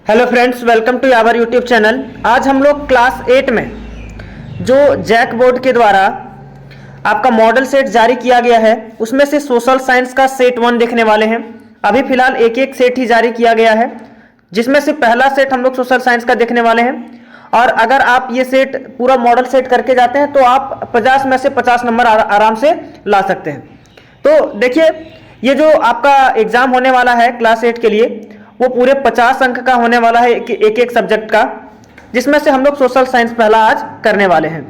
Hello friends, welcome to our YouTube channel. आज हम लोग क्लास 8 में जो जैक बोर्ड के द्वारा आपका मॉडल सेट जारी किया गया है उसमें से सोशल साइंस का सेट 1 देखने वाले हैं। अभी फिलहाल एक एक सेट ही जारी किया गया है, जिसमें से पहला सेट हम लोग सोशल साइंस का देखने वाले हैं। और अगर आप ये सेट पूरा मॉडल सेट करके जाते हैं तो आप 50 में से 50 नंबर आराम से ला सकते हैं। तो देखिए, ये जो आपका एग्जाम होने वाला है क्लास 8 के लिए, वो पूरे 50 अंक का होने वाला है, एक एक सब्जेक्ट का, जिसमें से हम लोग सोशल साइंस पहला आज करने वाले हैं,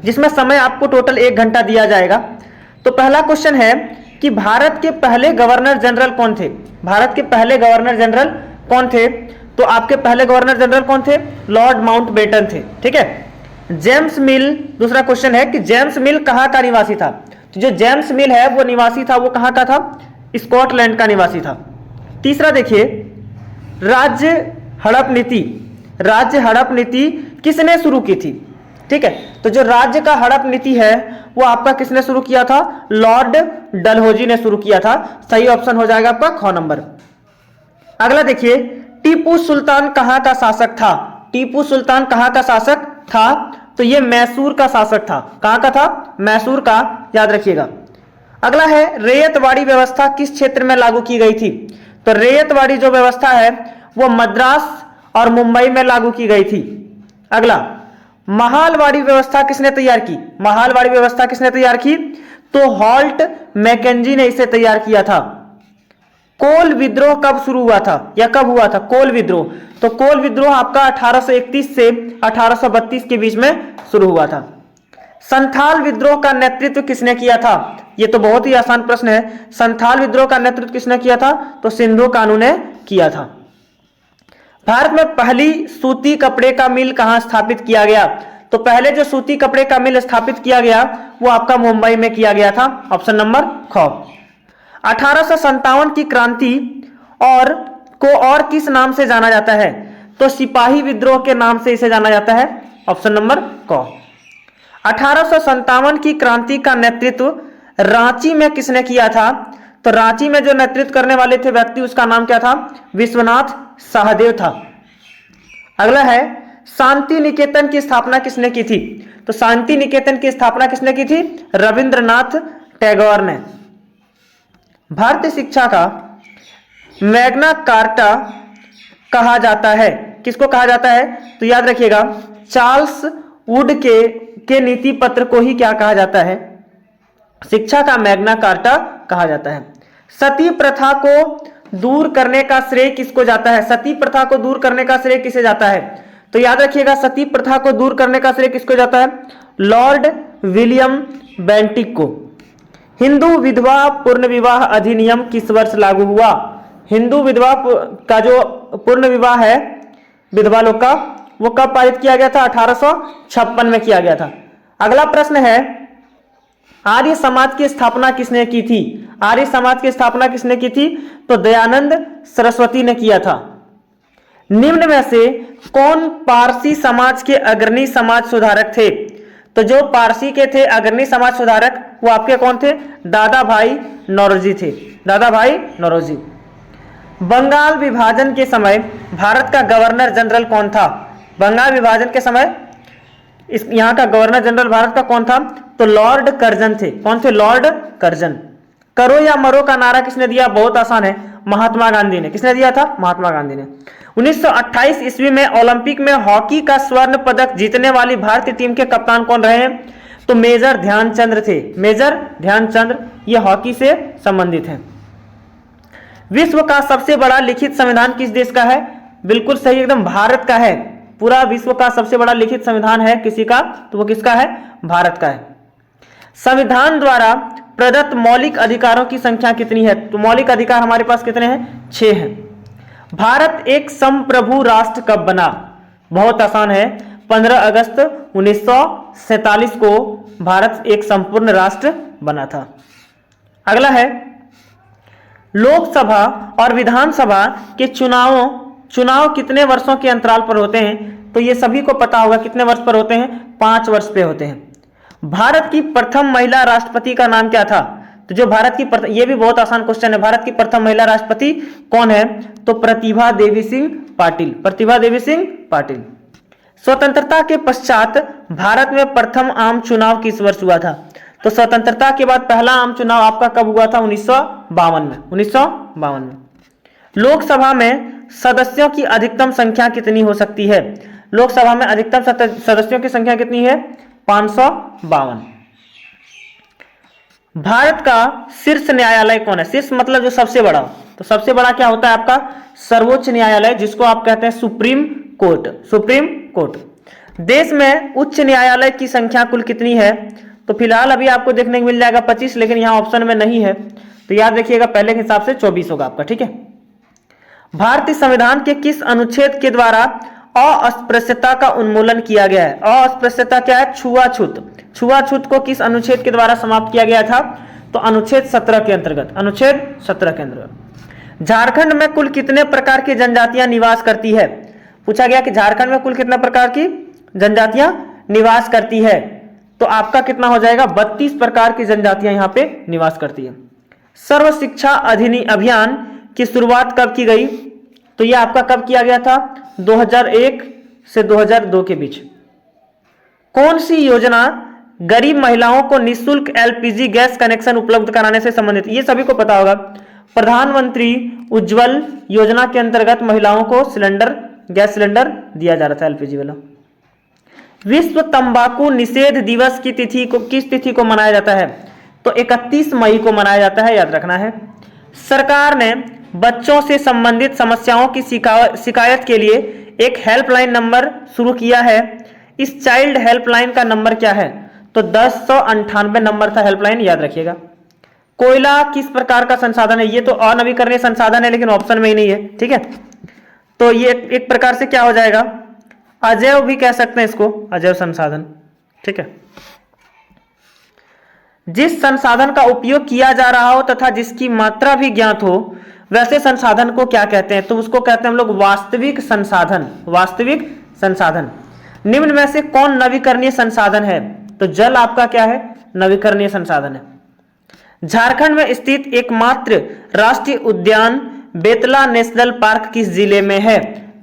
जिसमें समय आपको टोटल 1 घंटा दिया जाएगा। तो पहला क्वेश्चन है कि भारत के पहले गवर्नर जनरल कौन थे? भारत के पहले गवर्नर जनरल कौन थे? तो आपके पहले गवर्नर जनरल कौन थे? लॉर्ड माउंटबेटन थे। ठीक है। जेम्स मिल, दूसरा क्वेश्चन है कि जेम्स मिल कहाँ का निवासी था? तो जो जेम्स मिल है वो निवासी था, वो कहाँ का था? स्कॉटलैंड का निवासी था। तीसरा देखिए, राज्य हड़प नीति, राज्य हड़प नीति किसने शुरू की थी? ठीक है, तो जो राज्य का हड़प नीति है वो आपका किसने शुरू किया था? लॉर्ड डलहौजी ने शुरू किया था। सही ऑप्शन हो जाएगा आपका ख नंबर। अगला देखिए, टीपू सुल्तान कहां का शासक था? टीपू सुल्तान कहां का शासक था? तो ये मैसूर का शासक था। कहां का था? मैसूर का, याद रखिएगा। अगला है, रैयतवाड़ी व्यवस्था किस क्षेत्र में लागू की गई थी? तो रैयतवाड़ी जो व्यवस्था है वो मद्रास और मुंबई में लागू की गई थी। अगला, महालवाड़ी व्यवस्था किसने तैयार की? महालवाड़ी व्यवस्था किसने तैयार की? तो हॉल्ट मैकेंजी ने इसे तैयार किया था। कोल विद्रोह कब शुरू हुआ था या कब हुआ था? कोल विद्रोह, तो कोल विद्रोह आपका 1831 से 1832 के बीच में शुरू हुआ था। संथाल विद्रोह का नेतृत्व किसने किया था? यह तो बहुत ही आसान प्रश्न है। संथाल विद्रोह का नेतृत्व किसने किया था? तो सिंधु कानू ने किया था। भारत में पहली सूती कपड़े का मिल कहां स्थापित किया गया? तो पहले जो सूती कपड़े का मिल स्थापित किया गया वो आपका मुंबई में किया गया था। ऑप्शन नंबर ख। 1857 की क्रांति और किस नाम से जाना जाता है? तो सिपाही विद्रोह के नाम से इसे जाना जाता है। ऑप्शन नंबर क। 1857 की क्रांति का नेतृत्व रांची में किसने किया था? तो रांची में जो नेतृत्व करने वाले थे व्यक्ति, उसका नाम क्या था? विश्वनाथ सहदेव था। अगला है, शांति निकेतन की स्थापना किसने की थी? तो शांति निकेतन की स्थापना किसने की थी? रविंद्रनाथ टैगोर ने। भारतीय शिक्षा का मैग्ना कार्टा कहा जाता है, किसको कहा जाता है? तो याद रखिएगा, चार्ल्स वुड के नीति पत्र को ही क्या कहा जाता है? शिक्षा का मैग्ना कार्टा कहा जाता है। सती प्रथा को दूर करने का श्रेय किसको जाता है? सती प्रथा को दूर करने का श्रेय किसे जाता है? तो याद रखिएगा, सती प्रथा को दूर करने का श्रेय किसको जाता है? लॉर्ड विलियम बेंटिक को। हिंदू विधवा पूर्ण विवाह अधिनियम किस वर्ष लागू हुआ? हिंदू विधवा का जो पूर्ण विवाह है विधवा लोग का, वो कब पारित किया गया था? 1856 में किया गया था। अगला प्रश्न है, आर्य समाज की स्थापना किसने की थी? आर्य समाज की स्थापना किसने की थी? तो दयानंद सरस्वती ने किया था। निम्न में से कौन पारसी समाज के अग्रणी समाज सुधारक थे? तो जो पारसी के थे अग्रणी समाज सुधारक, वो आपके कौन थे? दादा भाई नौरोजी थे। दादा भाई नौरोजी। बंगाल विभाजन के समय भारत का गवर्नर जनरल कौन था? बंगाल विभाजन के समय यहाँ का गवर्नर जनरल भारत का कौन था? तो लॉर्ड कर्जन थे। कौन थे? Lord Curzon. करो या मरो का नारा किसने दिया? बहुत आसान है, महात्मा गांधी ने। किसने दिया था? महात्मा गांधी ने। 1928 ईस्वी में ओलंपिक में हॉकी का स्वर्ण पदक जीतने वाली भारतीय टीम के कप्तान कौन रहे हैं? तो मेजर ध्यानचंद्र थे। मेजर ध्यानचंद्र, ये हॉकी से संबंधित है। विश्व का सबसे बड़ा लिखित संविधान किस देश का है? बिल्कुल सही, एकदम भारत का है। पूरा विश्व का सबसे बड़ा लिखित संविधान है किसी का, तो वो किसका है? भारत का है। संविधान द्वारा प्रदत्त मौलिक अधिकारों की संख्या कितनी है? तो मौलिक अधिकार हमारे पास कितने हैं? 6 हैं। भारत एक संप्रभु राष्ट्र कब बना? बहुत आसान है, 15 अगस्त 1947 को भारत एक संपूर्ण राष्ट्र बना था। अगला है, लोकसभा और विधानसभा के चुनाव कितने वर्षों के अंतराल पर होते हैं? तो ये सभी को पता होगा, कितने वर्ष पर होते हैं? 5 वर्ष पे होते हैं। भारत की प्रथम महिला राष्ट्रपति का नाम क्या था? तो जो भारत की ये भी बहुत आसान क्वेश्चन है, भारत की प्रथम महिला राष्ट्रपति कौन है? तो प्रतिभा देवी सिंह पाटिल, प्रतिभा देवी सिंह पाटिल। स्वतंत्रता के पश्चात भारत में प्रथम आम चुनाव किस वर्ष हुआ था? तो स्वतंत्रता के बाद पहला आम चुनाव आपका कब हुआ था? 1952 में। 1952 में। लोकसभा में सदस्यों की अधिकतम संख्या कितनी हो सकती है? लोकसभा में अधिकतम सदस्यों की संख्या कितनी है? 552। भारत का शीर्ष न्यायालय कौन है? शीर्ष मतलब जो सबसे बड़ा, तो सबसे बड़ा क्या होता है आपका? सर्वोच्च न्यायालय, जिसको आप कहते हैं सुप्रीम कोर्ट। Supreme court. देश में उच्च न्यायालय की संख्या कुल कितनी है? तो फिलहाल अभी आपको देखने को मिल जाएगा 25, लेकिन यहां ऑप्शन में नहीं है, तो याद रखिएगा पहले के हिसाब से 24 होगा आपका, ठीक है। भारतीय संविधान के किस अनुच्छेद के द्वारा अस्पृश्यता का उन्मूलन किया गया है? अस्पृश्यता क्या है? छुआछूत। छुआछूत को किस अनुच्छेद के द्वारा समाप्त किया गया था? तो अनुच्छेद 17 के अंतर्गत। अनुच्छेद 17 के अंतर्गत। झारखंड में कुल कितने प्रकार की जनजातियां निवास करती है? पूछा गया कि झारखंड में कुल कितने प्रकार की जनजातियां निवास करती है, तो आपका कितना हो जाएगा? 32 प्रकार की जनजातियां यहां पे निवास करती है। सर्व शिक्षा अभियान की शुरुआत कब की गई? तो यह आपका कब किया गया था? 2001 से 2002 के बीच। कौन सी योजना गरीब महिलाओं को निःशुल्क एलपीजी गैस कनेक्शन उपलब्ध कराने से संबंधित? ये सभी को पता होगा, प्रधानमंत्री उज्जवल योजना के अंतर्गत महिलाओं को गैस सिलेंडर दिया जा रहा था, एलपीजी वाला। विश्व तंबाकू निषेध दिवस की तिथि को किस तिथि को मनाया जाता है? तो 31 मई को मनाया जाता है, याद रखना है। सरकार ने बच्चों से संबंधित समस्याओं की शिकायत के लिए एक हेल्पलाइन नंबर शुरू किया है। इस चाइल्ड हेल्पलाइन का नंबर क्या है? तो 1098 नंबर था हेल्पलाइन, याद रखिएगा। कोयला किस प्रकार का संसाधन है? ये तो अनवीकरणीय संसाधन है, लेकिन ऑप्शन में ही नहीं है, ठीक है। तो ये एक प्रकार से क्या हो जाएगा? अजैव भी कह सकते हैं इसको, अजैव संसाधन, ठीक है। जिस संसाधन का उपयोग किया जा रहा हो तथा जिसकी मात्रा भी ज्ञात हो, वैसे संसाधन को क्या कहते हैं? तो उसको कहते हैं हम लोग वास्तविक संसाधन। वास्तविक संसाधन। निम्न में से कौन नवीकरणीय संसाधन है? तो जल आपका क्या है? नवीकरणीय संसाधन है। झारखंड में स्थित एकमात्र राष्ट्रीय उद्यान बेतला नेशनल पार्क किस जिले में है?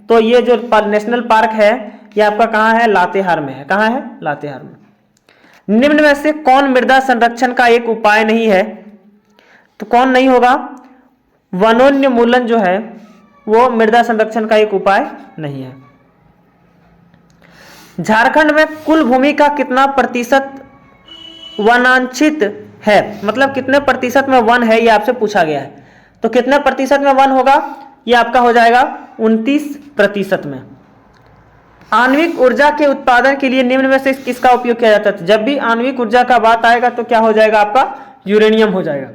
तो ये जो नेशनल पार्क है ये आपका कहाँ है? लातेहार में है। कहाँ है? लातेहार में। निम्न में से कौन मृदा संरक्षण का एक उपाय नहीं है? तो कौन नहीं होगा? वनोन्मूलन जो है वो मृदा संरक्षण का एक उपाय नहीं है। झारखंड में कुल भूमि का कितना प्रतिशत वनांचित है? मतलब कितने प्रतिशत में वन है, ये आपसे पूछा गया है। तो कितने प्रतिशत में वन होगा? ये आपका हो जाएगा 29% में। आणविक ऊर्जा के उत्पादन के लिए निम्न में से किसका उपयोग किया जाता है? जब भी आणविक ऊर्जा का बात आएगा तो क्या हो जाएगा आपका? यूरेनियम हो जाएगा।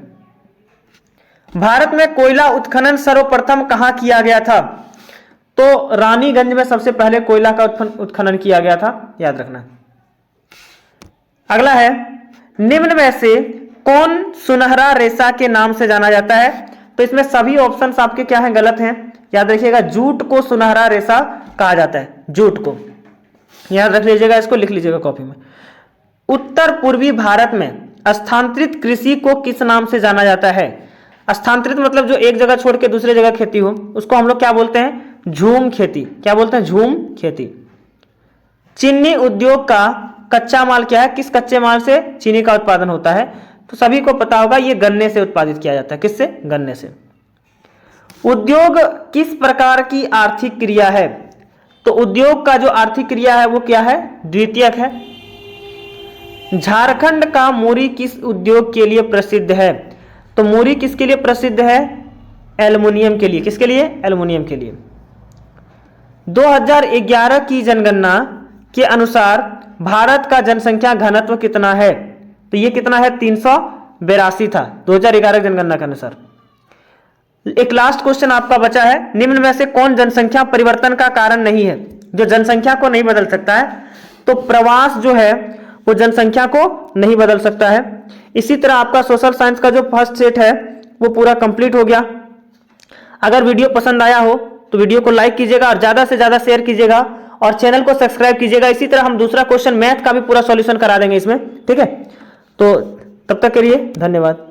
भारत में कोयला उत्खनन सर्वप्रथम कहां किया गया था? तो रानीगंज में सबसे पहले कोयला का उत्खनन किया गया था, याद रखना। अगला है, निम्न में से कौन सुनहरा रेशा के नाम से जाना जाता है? तो इसमें सभी ऑप्शंस आपके क्या हैं? गलत हैं, याद रखिएगा। जूट को सुनहरा रेशा कहा जाता है, जूट को, याद रख लीजिएगा, इसको लिख लीजिएगा कॉपी में। उत्तर पूर्वी भारत में स्थानांतरित कृषि को किस नाम से जाना जाता है? स्थानांतरित मतलब जो एक जगह छोड़ के दूसरे जगह खेती हो, उसको हम लोग क्या बोलते हैं? झूम खेती। क्या बोलते हैं? झूम खेती। चीनी उद्योग का कच्चा माल क्या है? किस कच्चे माल से चीनी का उत्पादन होता है? तो सभी को पता होगा ये गन्ने से उत्पादित किया जाता है। किससे? गन्ने से। उद्योग किस प्रकार की आर्थिक क्रिया है? तो उद्योग का जो आर्थिक क्रिया है वो क्या है? द्वितीयक है। झारखंड का मुरी किस उद्योग के लिए प्रसिद्ध है? तो मुरी किसके लिए प्रसिद्ध है? एल्युमिनियम के लिए। किसके लिए? एल्युमिनियम के लिए। 2011 की जनगणना के अनुसार भारत का जनसंख्या घनत्व कितना है? तो ये कितना है? 382 था 2011 जनगणना के अनुसार। एक लास्ट क्वेश्चन आपका बचा है, निम्न में से कौन जनसंख्या परिवर्तन का कारण नहीं है? जो जनसंख्या को नहीं बदल सकता है, तो प्रवास जो है वो जनसंख्या को नहीं बदल सकता है। इसी तरह आपका सोशल साइंस का जो फर्स्ट सेट है वो पूरा कंप्लीट हो गया। अगर वीडियो पसंद आया हो तो वीडियो को लाइक कीजिएगा और ज्यादा से ज्यादा शेयर कीजिएगा और चैनल को सब्सक्राइब कीजिएगा। इसी तरह हम दूसरा क्वेश्चन मैथ का भी पूरा सॉल्यूशन करा देंगे इसमें, ठीक है। तो तब तक के लिए धन्यवाद।